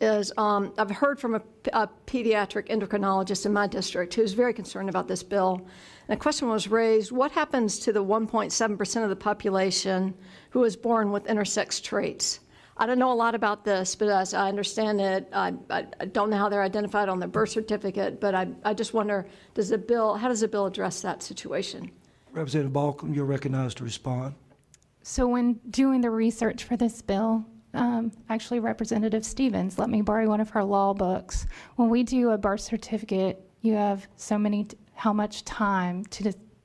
is I've heard from a pediatric endocrinologist in my district who's very concerned about this bill. And a question was raised, what happens to the 1.7% of the population who is born with intersex traits? I don't know a lot about this, but as I understand it, I don't know how they're identified on the birth certificate, but I just wonder, how does the bill address that situation? Representative Balcom, you're recognized to respond. So when doing the research for this bill, actually Representative Stevens let me borrow one of her law books. When we do a birth certificate, you have how much time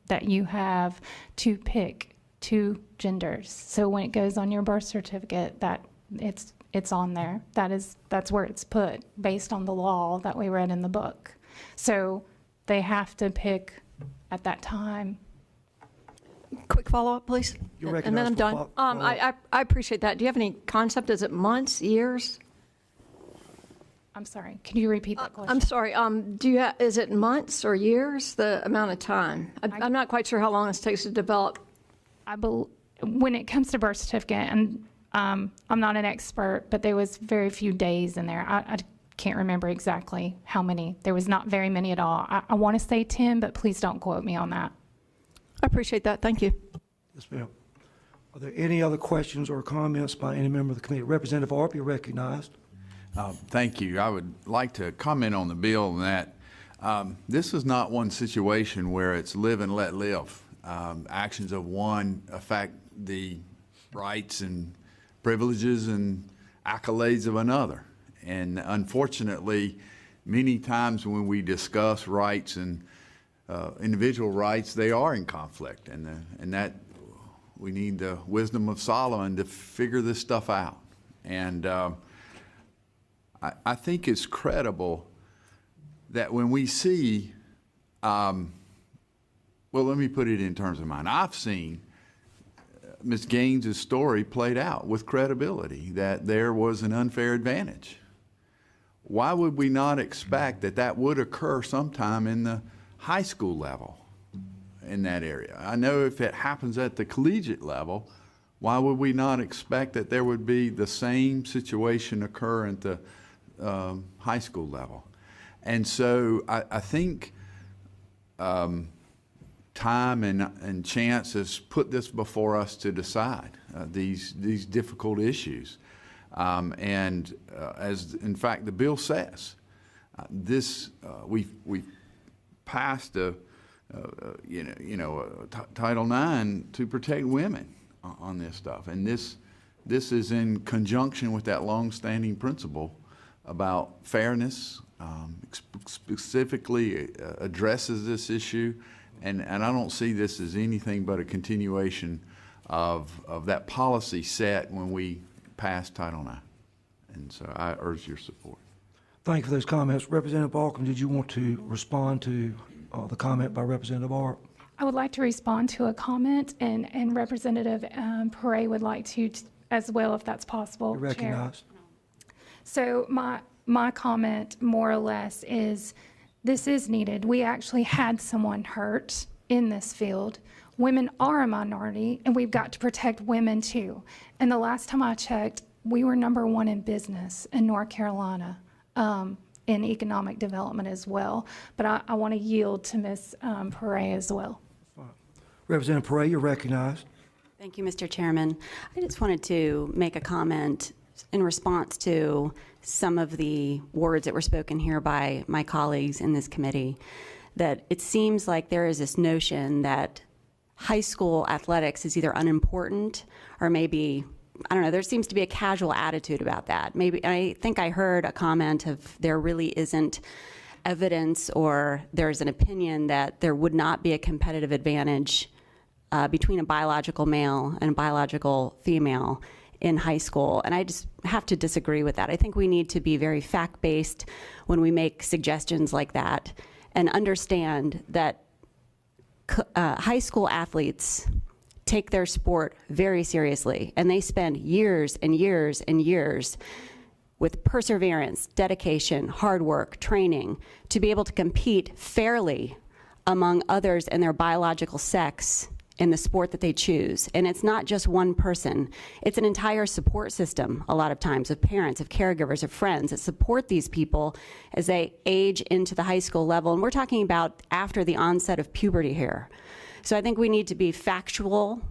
that you have to pick two genders. So when it goes on your birth certificate, that it's on there. That's where it's put based on the law that we read in the book. So they have to pick at that time. Quick follow-up, please. You're and then I'm done. I appreciate that. Do you have any concept? Is it months, years? I'm sorry. Can you repeat that question? I'm sorry. Is it months or years? The amount of time? I'm not quite sure how long this takes to develop. When it comes to birth certificate, and I'm not an expert, but there was very few days in there. I can't remember exactly how many. There was not very many at all. I want to say 10, but please don't quote me on that. I appreciate that. Thank you. Yes, ma'am. Are there any other questions or comments by any member of the committee? Representative Arp, you're recognized. Thank you. I would like to comment on the bill and that this is not one situation where it's live and let live. Actions of one affect the rights and privileges and accolades of another. And unfortunately, many times when we discuss rights and individual rights, they are in conflict, and that we need the wisdom of Solomon to figure this stuff out. And I think it's credible that when we see, well, let me put it in terms of mine. I've seen Ms. Gaines' story played out with credibility, that there was an unfair advantage. Why would we not expect that that would occur sometime in the high school level in that area? I know if it happens at the collegiate level, why would we not expect that there would be the same situation occur at the high school level? And so I think time and chance has put this before us to decide these difficult issues. And as in fact the bill says, we've passed Title IX to protect women on this stuff, and this is in conjunction with that long-standing principle about fairness. Specifically addresses this issue, and I don't see this as anything but a continuation of that policy set when we passed Title IX, and so I urge your support. Thank you for those comments. Representative Balcom, did you want to respond to the comment by Representative Arp? I would like to respond to a comment, and Representative Perret would like to as well, if that's possible. You're recognized. Chair. So my comment, more or less, is this is needed. We actually had someone hurt in this field. Women are a minority, and we've got to protect women too. And the last time I checked, we were #1 in business in North Carolina. In economic development as well. But I want to yield to Ms. Perret as well. Representative Perret, you're recognized. Thank you, Mr. Chairman. I just wanted to make a comment in response to some of the words that were spoken here by my colleagues in this committee, that it seems like there is this notion that high school athletics is either unimportant or maybe, I don't know, there seems to be a casual attitude about that. Maybe, I think I heard a comment of there really isn't evidence or there's an opinion that there would not be a competitive advantage between a biological male and a biological female in high school. And I just have to disagree with that. I think we need to be very fact-based when we make suggestions like that and understand that high school athletes take their sport very seriously, and they spend years and years and years with perseverance, dedication, hard work, training to be able to compete fairly among others in their biological sex in the sport that they choose. And it's not just one person. It's an entire support system, a lot of times, of parents, of caregivers, of friends that support these people as they age into the high school level. And we're talking about after the onset of puberty here. So I think we need to be factual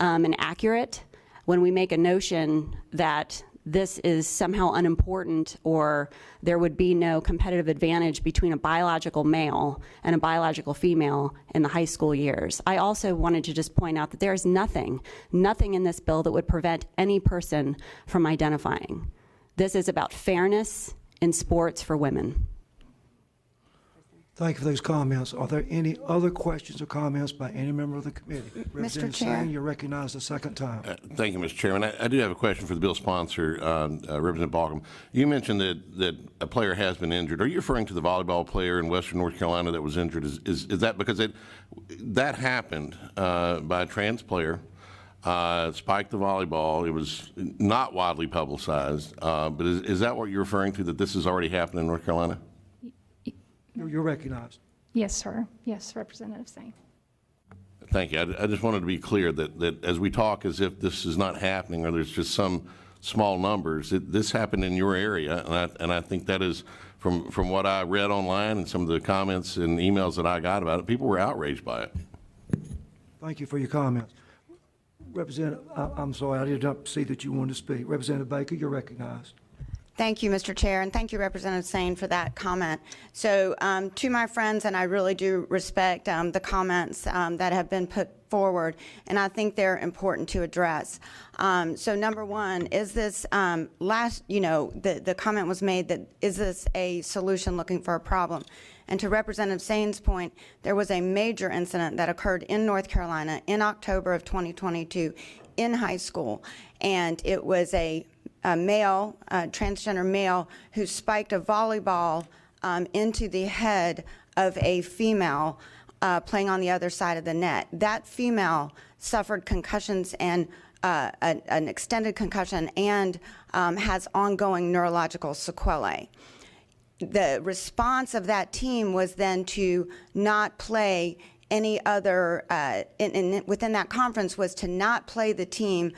and accurate when we make a notion that this is somehow unimportant or there would be no competitive advantage between a biological male and a biological female in the high school years. I also wanted to just point out that there is nothing in this bill that would prevent any person from identifying. This is about fairness in sports for women. Thank you for those comments. Are there any other questions or comments by any member of the committee? Representative Chair. Singh, you're recognized a second time. Thank you, Mr. Chairman. I do have a question for the bill sponsor, Representative Balcom. You mentioned that a player has been injured. Are you referring to the volleyball player in Western North Carolina that was injured? Is that because that happened by a trans player, spiked the volleyball. It was not widely publicized, but is that what you're referring to, that this has already happened in North Carolina? You're recognized. Yes, sir. Yes, Representative Singh. Thank you. I just wanted to be clear that as we talk as if this is not happening or there's just some small numbers, this happened in your area, and I think that is, from what I read online and some of the comments and emails that I got about it, people were outraged by it. Thank you for your comments. Representative, I'm sorry, I did not see that you wanted to speak. Representative Baker, you're recognized. Thank you, Mr. Chair, and thank you, Representative Sane, for that comment. So to my friends, and I really do respect the comments that have been put forward, and I think they're important to address. So number one, is this the comment was made that, is this a solution looking for a problem? And to Representative Sane's point, there was a major incident that occurred in North Carolina in October of 2022 in high school, and it was a male, transgender male, who spiked a volleyball into the head of a female playing on the other side of the net. That female suffered concussions and an extended concussion and has ongoing neurological sequelae. The response of that team was then to not play any other, within that conference, was to not play the team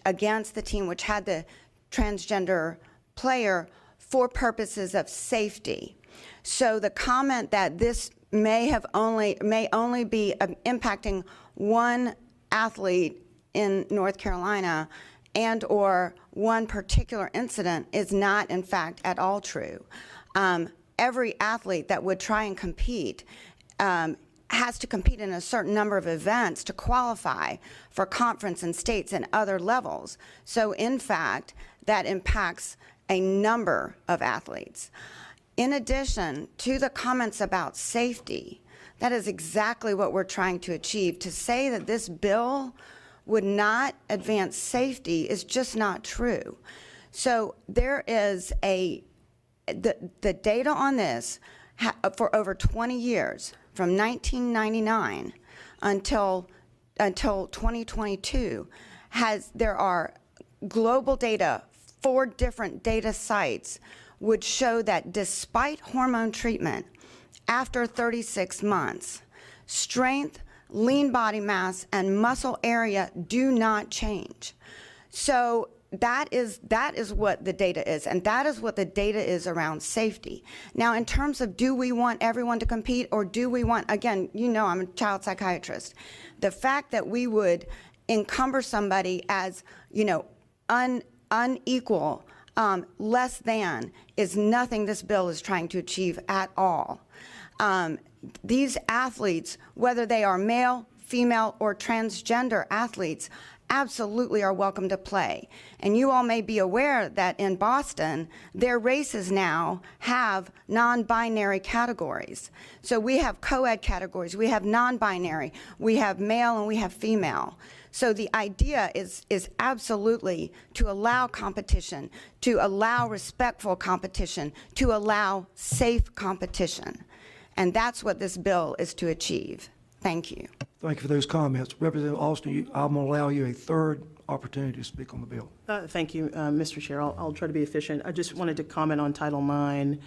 against the team which had the transgender player for purposes of safety. So the comment that this may only be impacting one athlete in North Carolina and or one particular incident is not, in fact, at all true. Every athlete that would try and compete has to compete in a certain number of events to qualify for conference and states and other levels. So in fact, that impacts a number of athletes. In addition to the comments about safety, that is exactly what we're trying to achieve. To say that this bill would not advance safety is just not true. So there is the data on this for over 20 years, from 1999 until 2022, there are global data, 4 different data sites would show that despite hormone treatment, after 36 months, strength, lean body mass, and muscle area do not change. So that is what the data is, and that is what the data is around safety. Now, in terms of, do we want everyone to compete, or do we want, again, I'm a child psychiatrist. The fact that we would encumber somebody as, unequal, less than, is nothing this bill is trying to achieve at all. These athletes, whether they are male, female, or transgender athletes, absolutely are welcome to play. And you all may be aware that in Boston, their races now have non-binary categories. So we have co-ed categories, we have non-binary, we have male, and we have female. So the idea is absolutely to allow competition, to allow respectful competition, to allow safe competition. And that's what this bill is to achieve. Thank you. Thank you for those comments. Representative Austin, I'm going to allow you a third opportunity to speak on the bill. Thank you, Mr. Chair. I'll try to be efficient. I just wanted to comment on Title IX,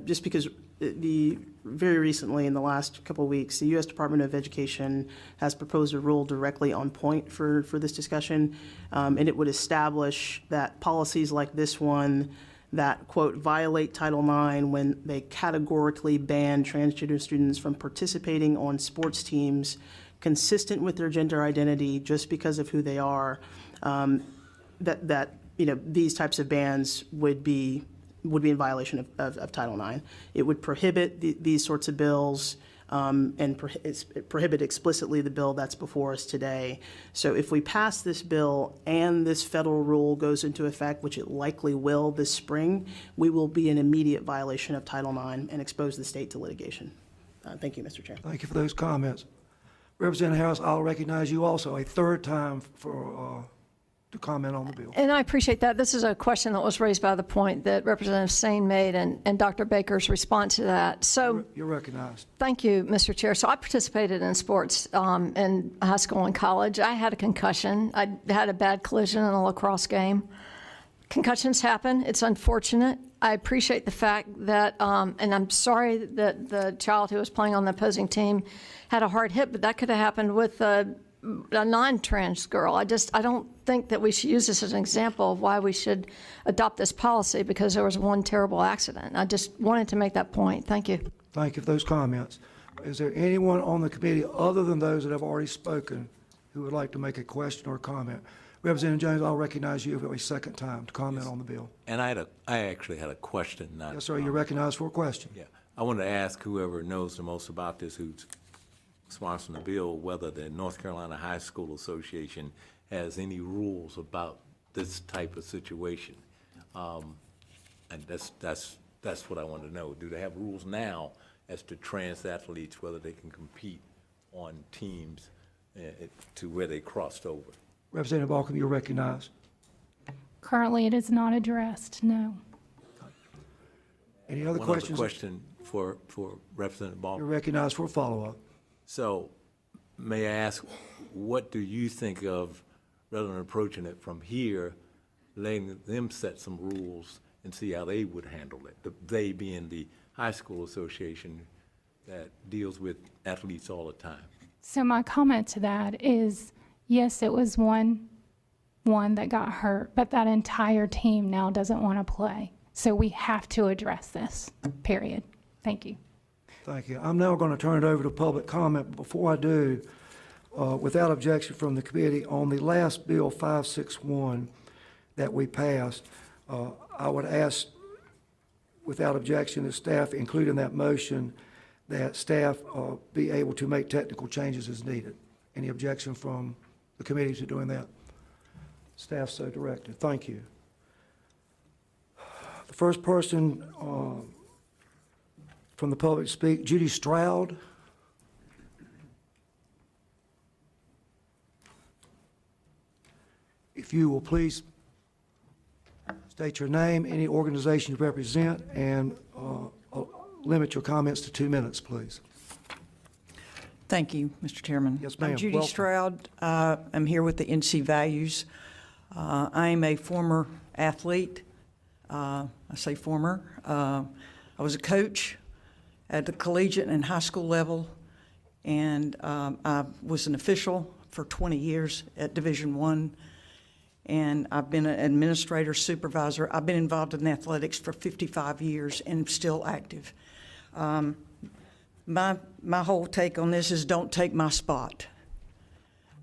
just because very recently, in the last couple of weeks, the U.S. Department of Education has proposed a rule directly on point for this discussion, and it would establish that policies like this one that, quote, violate Title IX when they categorically ban transgender students from participating on sports teams consistent with their gender identity just because of who they are, these types of bans would be in violation of Title IX. It would prohibit these sorts of bills and prohibit explicitly the bill that's before us today. So if we pass this bill and this federal rule goes into effect, which it likely will this spring, we will be in immediate violation of Title IX and expose the state to litigation. Thank you, Mr. Chair. Thank you for those comments. Representative Harris, I'll recognize you also a third time to comment on the bill. And I appreciate that. This is a question that was raised by the point that Representative Sane made and Dr. Baker's response to that. So You're recognized. thank you, Mr. Chair. So I participated in sports in high school and college. I had a concussion. I had a bad collision in a lacrosse game. Concussions happen. It's unfortunate. I appreciate the fact that, and I'm sorry that the child who was playing on the opposing team had a hard hit, but that could have happened with a non-trans girl. I don't think that we should use this as an example of why we should adopt this policy because there was one terrible accident. I just wanted to make that point. Thank you. Thank you for those comments. Is there anyone on the committee other than those that have already spoken who would like to make a question or comment? Representative Jones, I'll recognize you for a second time to comment on the bill. And I actually had a question. Not Yes, sir, you're recognized for a question. Yeah, I want to ask whoever knows the most about this, who's sponsoring the bill, whether the North Carolina High School Association has any rules about this type of situation. And that's what I want to know. Do they have rules now as to trans athletes, whether they can compete on teams to where they crossed over? Representative Balcom, you're recognized. Currently, it is not addressed, no. Any other One questions? other question for Representative Ball. You're recognized for a follow-up. So, may I ask, what do you think of, rather than approaching it from here, letting them set some rules and see how they would handle it? They being the high school association that deals with athletes all the time. So my comment to that is, yes, it was one that got hurt, but that entire team now doesn't want to play. So we have to address this, period. Thank you. Thank you. I'm now going to turn it over to public comment. But before I do, without objection from the committee, on the last bill, 561, that we passed, I would ask, without objection, that staff include in that motion that staff be able to make technical changes as needed. Any objection from the committee to doing that? Staff so directed. Thank you. The first person from the public to speak, Judy Stroud. If you will please state your name, any organization you represent, and limit your comments to 2 minutes, please. Thank you, Mr. Chairman. Yes, ma'am. I'm Judy Welcome. Stroud. I'm here with the NC Values. I am a former athlete. I say former. I was a coach at the collegiate and high school level, and I was an official for 20 years at Division I, and I've been an administrator, supervisor. I've been involved in athletics for 55 years and still active. My whole take on this is don't take my spot.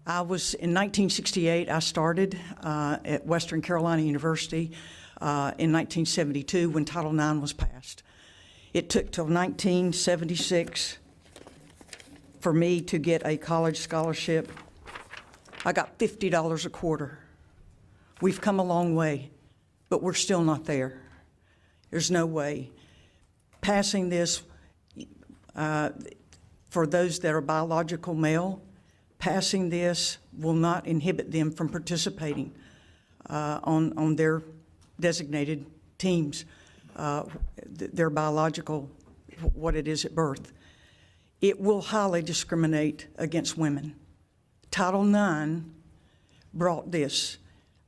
In 1968, I started at Western Carolina University in 1972 when Title IX was passed. It took till 1976 for me to get a college scholarship. I got $50 a quarter. We've come a long way, but we're still not there. There's no way. Passing this, for those that are biological male, passing this will not inhibit them from participating on their designated teams, their biological, what it is at birth. It will highly discriminate against women. Title IX brought this.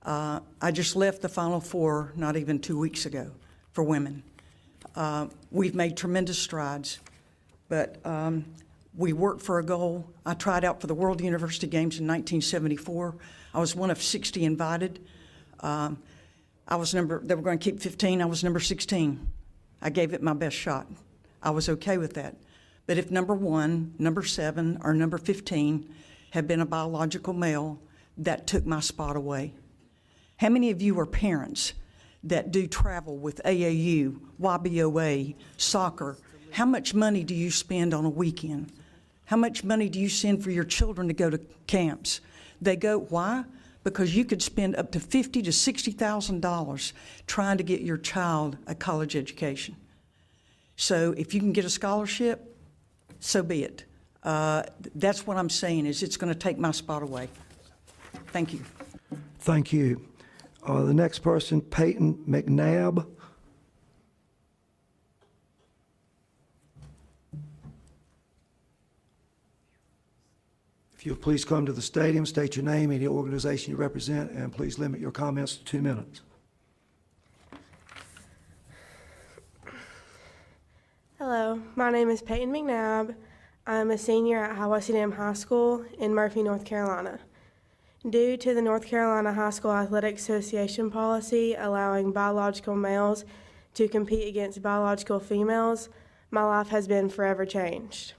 I just left the Final Four not even 2 weeks ago for women. We've made tremendous strides, but we worked for a goal. I tried out for the World University Games in 1974. I was one of 60 invited. They were going to keep 15. I was number 16. I gave it my best shot. I was okay with that. But if number 1, number 7, or number 15 had been a biological male, that took my spot away. How many of you are parents that do travel with AAU, YBOA, soccer? How much money do you spend on a weekend? How much money do you send for your children to go to camps? They go, why? Because you could spend up to $50,000 to $60,000 trying to get your child a college education. So if you can get a scholarship, so be it. That's what I'm saying, is it's going to take my spot away. Thank you. Thank you. The next person, Peyton McNabb. If you'll please come to the stadium, state your name and the organization you represent, and please limit your comments to 2 minutes. Hello, my name is Peyton McNabb. I'm a senior at Hiawassee Dam High School in Murphy, North Carolina. Due to the North Carolina High School Athletic Association policy allowing biological males to compete against biological females, my life has been forever changed.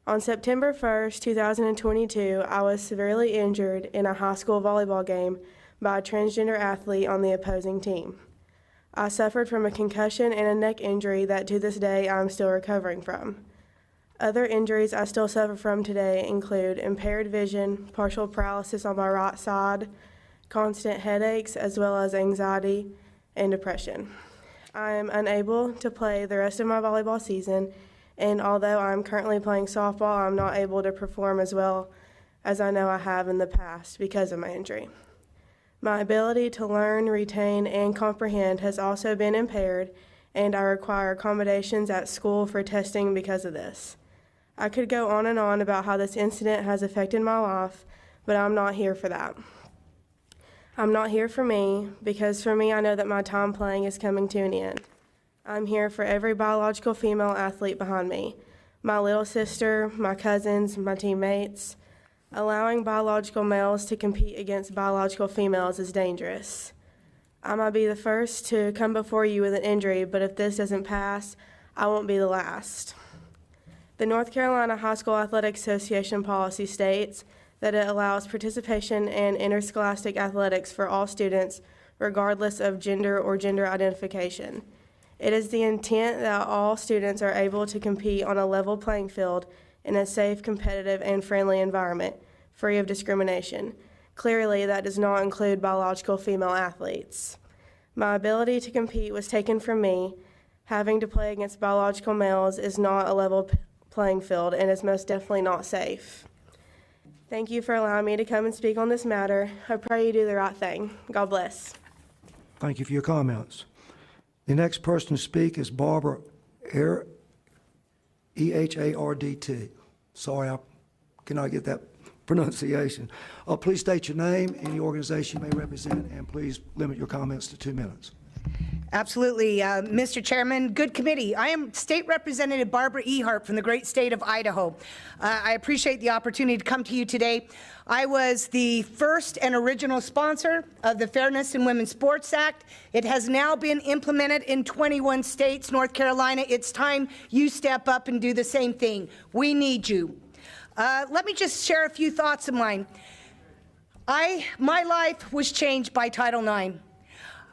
On September 1st, 2022, I was severely injured in a high school volleyball game by a transgender athlete on the opposing team. I suffered from a concussion and a neck injury that to this day I'm still recovering from. Other injuries I still suffer from today include impaired vision, partial paralysis on my right side, constant headaches, as well as anxiety and depression. I am unable to play the rest of my volleyball season, and although I'm currently playing softball, I'm not able to perform as well as I know I have in the past because of my injury. My ability to learn, retain, and comprehend has also been impaired, and I require accommodations at school for testing because of this. I could go on and on about how this incident has affected my life, but I'm not here for that. I'm not here for me, because for me, I know that my time playing is coming to an end. I'm here for every biological female athlete behind me, my little sister, my cousins, my teammates. Allowing biological males to compete against biological females is dangerous. I might be the first to come before you with an injury, but if this doesn't pass, I won't be the last. The North Carolina High School Athletic Association policy states that it allows participation in interscholastic athletics for all students, regardless of gender or gender identification. It is the intent that all students are able to compete on a level playing field in a safe, competitive, and friendly environment, free of discrimination. Clearly, that does not include biological female athletes. My ability to compete was taken from me. Having to play against biological males is not a level playing field and is most definitely not safe. Thank you for allowing me to come and speak on this matter. I pray you do the right thing. God bless. Thank you for your comments. The next person to speak is Barbara Ehardt. Sorry, I cannot get that pronunciation. Please state your name and the organization you may represent, and please limit your comments to 2 minutes. Absolutely. Mr. Chairman, good committee. I am State Representative Barbara Ehardt from the great state of Idaho. I appreciate the opportunity to come to you today. I was the first and original sponsor of the Fairness in Women's Sports Act. It has now been implemented in 21 states. North Carolina, it's time you step up and do the same thing. We need you. Let me just share a few thoughts of mine. My life was changed by Title IX.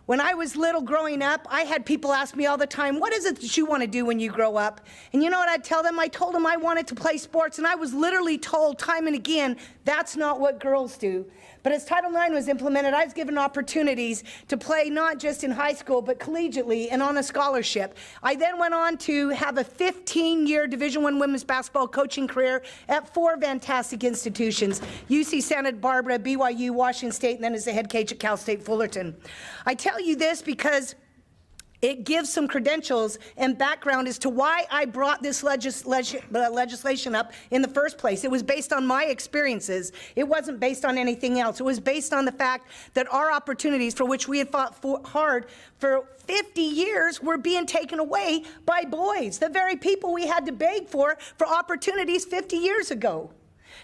When I was little growing up, I had people ask me all the time, what is it that you want to do when you grow up? And you know what I'd tell them? I told them I wanted to play sports, and I was literally told time and again, that's not what girls do. But as Title IX was implemented, I was given opportunities to play not just in high school, but collegiately and on a scholarship. I then went on to have a 15-year Division I women's basketball coaching career at 4 fantastic institutions, UC Santa Barbara, BYU, Washington State, and then as the head coach at Cal State Fullerton. I tell you this because It gives some credentials and background as to why I brought this legislation up in the first place. It was based on my experiences. It wasn't based on anything else. It was based on the fact that our opportunities, for which we had fought hard for 50 years, were being taken away by boys, the very people we had to beg for opportunities 50 years ago.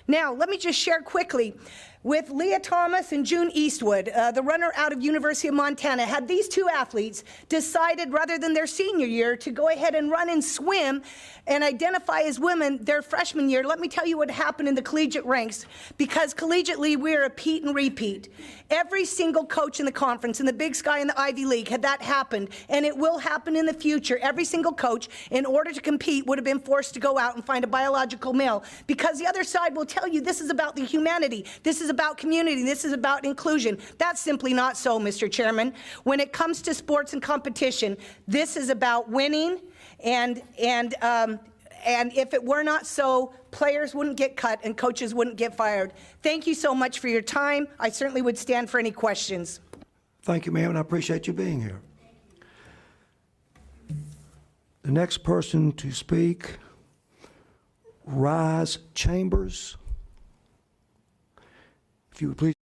Now, let me just share quickly. With Leah Thomas and June Eastwood, the runner out of University of Montana, had these two athletes decided, rather than their senior year, to go ahead and run and swim and identify as women their freshman year, let me tell you what happened in the collegiate ranks, because collegiately we're a repeat and repeat. Every single coach in the conference, in the Big Sky and the Ivy League, had that happened, and it will happen in the future. Every single coach, in order to compete, would have been forced to go out and find a biological male, because the other side will tell you this is about the humanity, this is about community, this is about inclusion. That's simply not so, Mr. Chairman. When it comes to sports and competition, this is about winning, and if it were not so, players wouldn't get cut and coaches wouldn't get fired. Thank you so much for your time. I certainly would stand for any questions. Thank you, ma'am, and I appreciate you being here. The next person to speak, Rise Chambers. If you would please.